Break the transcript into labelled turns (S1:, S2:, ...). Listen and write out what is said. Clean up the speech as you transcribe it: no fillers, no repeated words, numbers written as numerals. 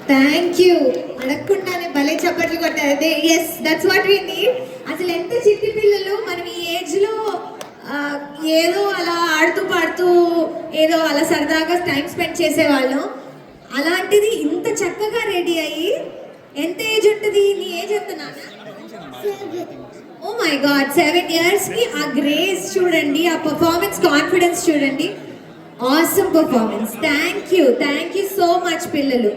S1: Thank you. అడగకుండానే భలే చప్పట్లు కొట్టారు. Yes, that's what we need. అసలు ఎంత చిట్టి పిల్లలు మనం ఈ ఏజ్లో ఏదో అలా ఆడుతూ పాడుతూ ఏదో అలా సరదాగా టైం స్పెండ్ చేసేవాళ్ళం. అలాంటిది ఇంత చక్కగా రెడీ అయ్యి, ఎంత ఏజ్ ఉంటుంది? నీ ఏజ్ ఎంత నాన్న? ఓ మై గాడ్, 7 yearsకి ఆ గ్రేస్ చూడండి, ఆ పర్ఫార్మెన్స్ కాన్ఫిడెన్స్ చూడండి. Awesome performance. Thank you so much పిల్లలు.